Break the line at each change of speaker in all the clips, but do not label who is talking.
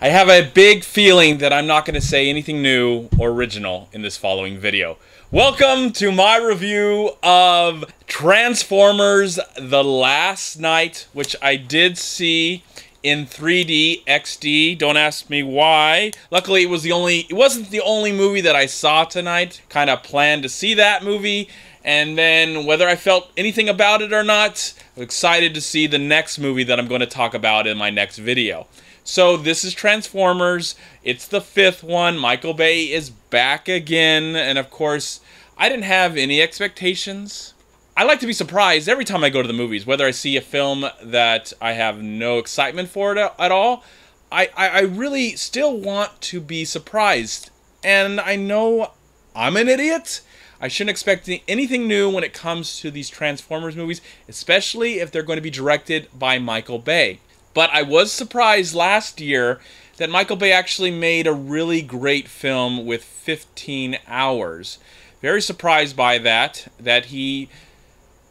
I have a big feeling that I'm not going to say anything new or original in this following video. Welcome to my review of Transformers The Last Night, which I did see in 3D XD. Don't ask me why. Luckily, it wasn't the only movie that I saw tonight. Kind of planned to see that movie, and then whether I felt anything about it or not, I'm excited to see the next movie that I'm going to talk about in my next video. So this is Transformers. It's the 5th one. Michael Bay is back again, and of course, I didn't have any expectations. I like to be surprised every time I go to the movies, whether I see a film that I have no excitement for it at all. I really still want to be surprised, and I know I'm an idiot. I shouldn't expect anything new when it comes to these Transformers movies, especially if they're going to be directed by Michael Bay. But I was surprised last year that Michael Bay actually made a really great film with 15 hours. Very surprised by that he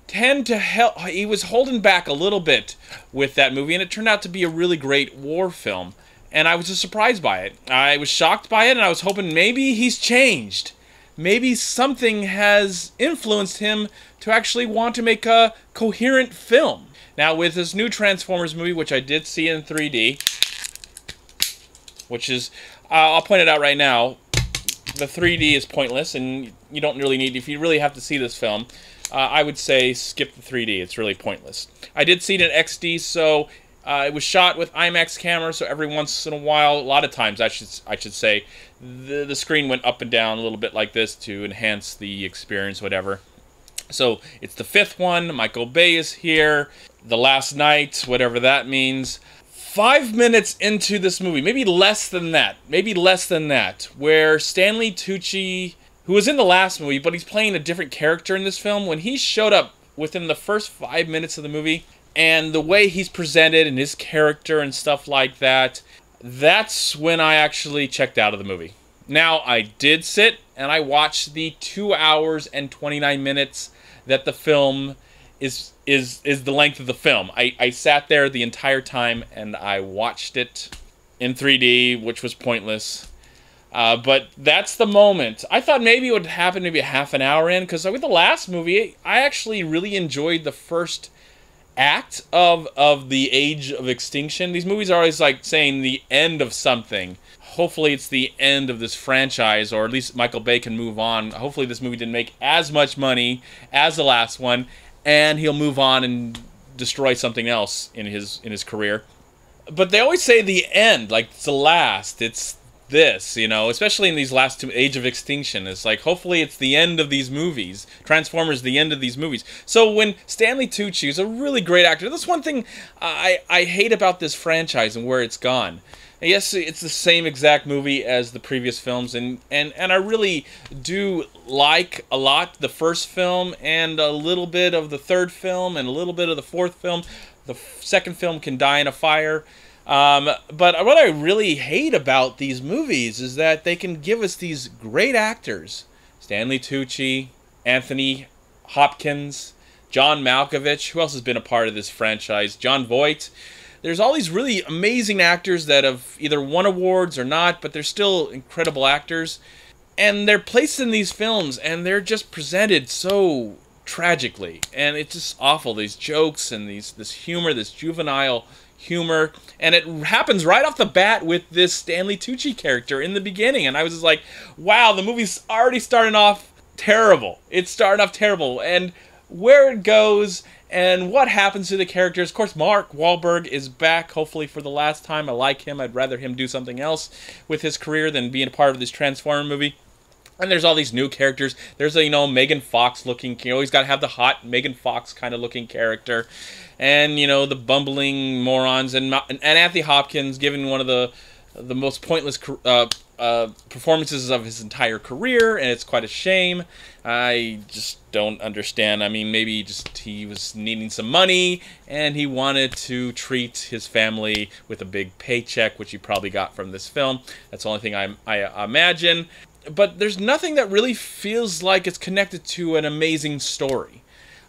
was holding back a little bit with that movie, and it turned out to be a really great war film. And I was just surprised by it. I was shocked by it, and I was hoping maybe he's changed. Maybe something has influenced him to actually want to make a coherent film. Now, with this new Transformers movie, which I did see in 3D, which is, I'll point it out right now, the 3D is pointless, and you don't really need, if you really have to see this film, I would say skip the 3D. It's really pointless. I did see it in XD, so it was shot with IMAX camera, so every once in a while, a lot of times, I should say, the screen went up and down a little bit like this to enhance the experience, whatever. So, it's the 5th one. Michael Bay is here. The Last Night, whatever that means. 5 minutes into this movie, maybe less than that, where Stanley Tucci, who was in the last movie, but he's playing a different character in this film, when he showed up within the first 5 minutes of the movie, and the way he's presented and his character and stuff like that, that's when I actually checked out of the movie. Now, I did sit and I watched the 2 hours and 29 minutes that the film is the length of the film. I sat there the entire time and I watched it in 3D, which was pointless. But that's the moment. I thought maybe it would happen maybe a half an hour in, because with the last movie, I actually really enjoyed the first act of the Age of Extinction. These movies are always like saying the end of something. Hopefully it's the end of this franchise, or at least Michael Bay can move on. Hopefully this movie didn't make as much money as the last one, and he'll move on and destroy something else in his career. But they always say the end, like it's the last, it's this, you know, especially in these last two, Age of Extinction. It's like, hopefully it's the end of these movies. Transformers, the end of these movies. So when Stanley Tucci is a really great actor, that's one thing I hate about this franchise and where it's gone. Yes, it's the same exact movie as the previous films, and I really do like a lot the first film and a little bit of the third film and a little bit of the fourth film. The second film can die in a fire. But what I really hate about these movies is that they can give us these great actors. Stanley Tucci, Anthony Hopkins, John Malkovich. Who else has been a part of this franchise? Jon Voight. There's all these really amazing actors that have either won awards or not, but they're still incredible actors. And they're placed in these films, and they're just presented so tragically. And it's just awful. These jokes and this humor, this juvenile humor. And it happens right off the bat with this Stanley Tucci character in the beginning. And I was just like, wow, the movie's already starting off terrible. It's starting off terrible. And where it goes and what happens to the characters. Of course, Mark Wahlberg is back, hopefully for the last time. I like him. I'd rather him do something else with his career than being a part of this Transformer movie. And there's all these new characters. There's a, Megan Fox looking, you always got to have the hot Megan Fox kind of looking character. And, the bumbling morons. And Anthony Hopkins giving one of the most pointless performances of his entire career, and it's quite a shame. I just don't understand. I mean, maybe he was needing some money, and he wanted to treat his family with a big paycheck, which he probably got from this film. That's the only thing I imagine. But there's nothing that really feels like it's connected to an amazing story.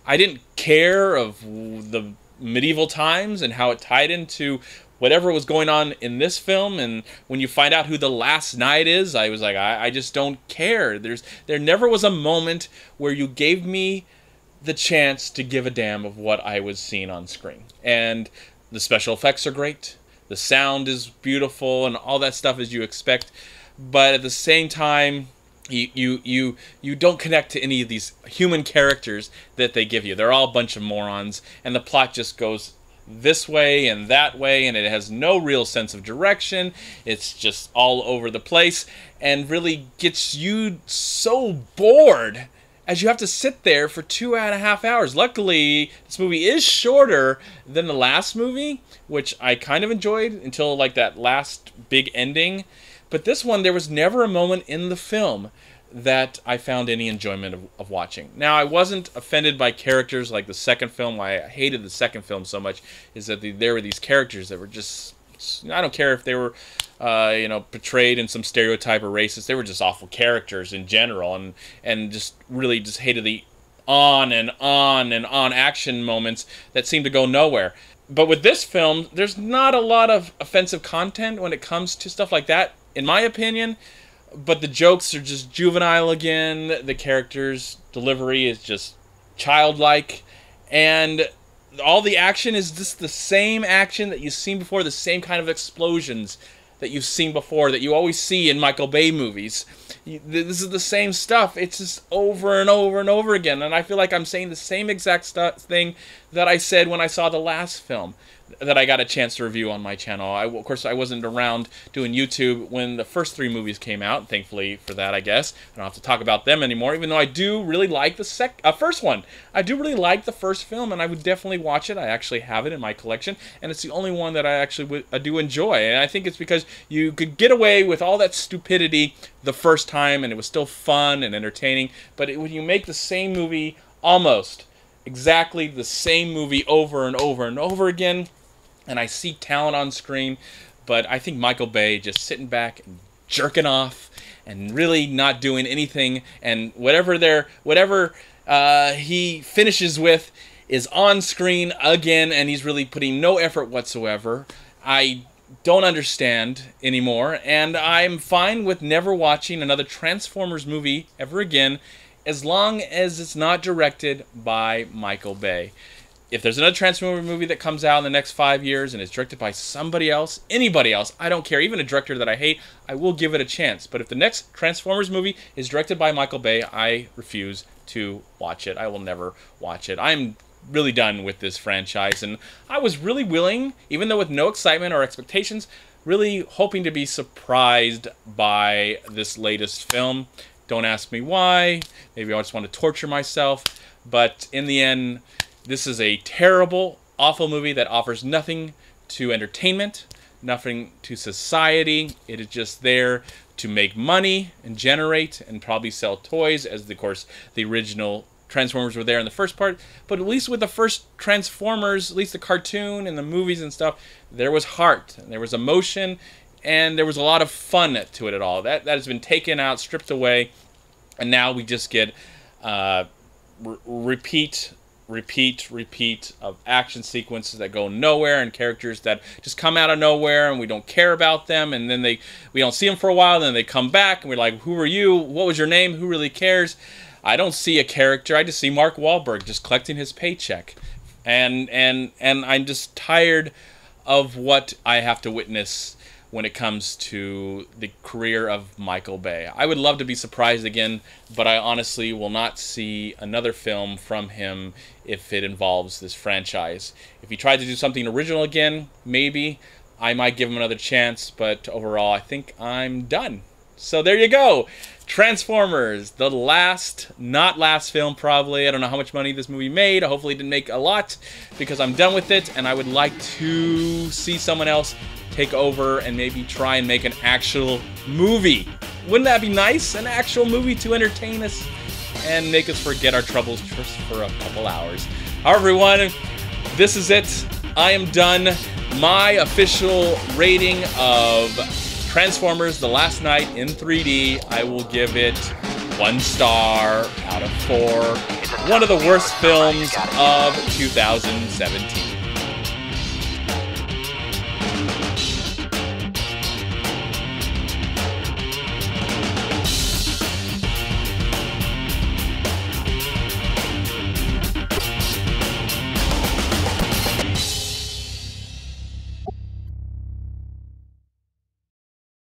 I didn't care of the medieval times and how it tied into whatever was going on in this film, and when you find out who the last knight is, I was like, I just don't care. There never was a moment where you gave me the chance to give a damn of what I was seeing on screen. And the special effects are great. The sound is beautiful and all that stuff as you expect. But at the same time, you don't connect to any of these human characters that they give you. They're all a bunch of morons, and the plot just goes this way and that way, and it has no real sense of direction. It's just all over the place and really gets you so bored as you have to sit there for 2.5 hours. Luckily, this movie is shorter than the last movie, which I kind of enjoyed until like that last big ending. But this one, there was never a moment in the film that I found any enjoyment of watching. Now, I wasn't offended by characters like the second film. Why I hated the second film so much is that there were these characters that were just, I don't care if they were portrayed in some stereotype or racist. They were just awful characters in general, and just really just hated the on and on and on action moments that seemed to go nowhere. But with this film, there's not a lot of offensive content when it comes to stuff like that, in my opinion. But the jokes are just juvenile again. The characters' delivery is just childlike, and all the action is just the same action that you've seen before, the same kind of explosions that you've seen before, that you always see in Michael Bay movies. This is the same stuff. It's just over and over and over again. And I feel like I'm saying the same exact thing that I said when I saw the last film that I got a chance to review on my channel. Of course, I wasn't around doing YouTube when the first 3 movies came out. Thankfully for that, I guess. I don't have to talk about them anymore, even though I do really like the first one. I do really like the first film, and I would definitely watch it. I actually have it in my collection, and it's the only one that I actually do enjoy. And I think it's because you could get away with all that stupidity the first time, and it was still fun and entertaining. But when you make the same movie, almost exactly the same movie over and over and over again, and I see talent on screen, but I think Michael Bay just sitting back and jerking off and really not doing anything, and whatever he finishes with is on screen again, and he's really putting no effort whatsoever. I don't understand anymore, and I'm fine with never watching another Transformers movie ever again, as long as it's not directed by Michael Bay. If there's another Transformers movie that comes out in the next 5 years and is directed by somebody else, anybody else, I don't care, even a director that I hate, I will give it a chance. But if the next Transformers movie is directed by Michael Bay, I refuse to watch it. I will never watch it. I'm really done with this franchise, and I was really willing, even though with no excitement or expectations, really hoping to be surprised by this latest film. Don't ask me why. Maybe I just want to torture myself. But in the end, this is a terrible, awful movie that offers nothing to entertainment, nothing to society. It is just there to make money and generate and probably sell toys, as of course the original Transformers were there in the first part. But at least with the first Transformers, at least the cartoon and the movies and stuff, there was heart, and there was emotion, and there was a lot of fun to it at all. That has been taken out, stripped away, and now we just get repeat of action sequences that go nowhere, and characters that just come out of nowhere and we don't care about them, and then we don't see them for a while, and then they come back and we're like, who are you? What was your name? Who really cares? I don't see a character. I just see Mark Wahlberg just collecting his paycheck, and I'm just tired of what I have to witness when it comes to the career of Michael Bay. I would love to be surprised again, but I honestly will not see another film from him if it involves this franchise. If he tried to do something original again, maybe I might give him another chance, but overall I think I'm done. So there you go. Transformers, the not last film probably. I don't know how much money this movie made. Hopefully it didn't make a lot, because I'm done with it, and I would like to see someone else take over and maybe try and make an actual movie. Wouldn't that be nice? An actual movie to entertain us and make us forget our troubles just for a couple hours. All right, everyone, this is it. I am done. My official rating of Transformers: The Last Knight in 3D, I will give it 1 star out of 4. One of the worst films of 2017.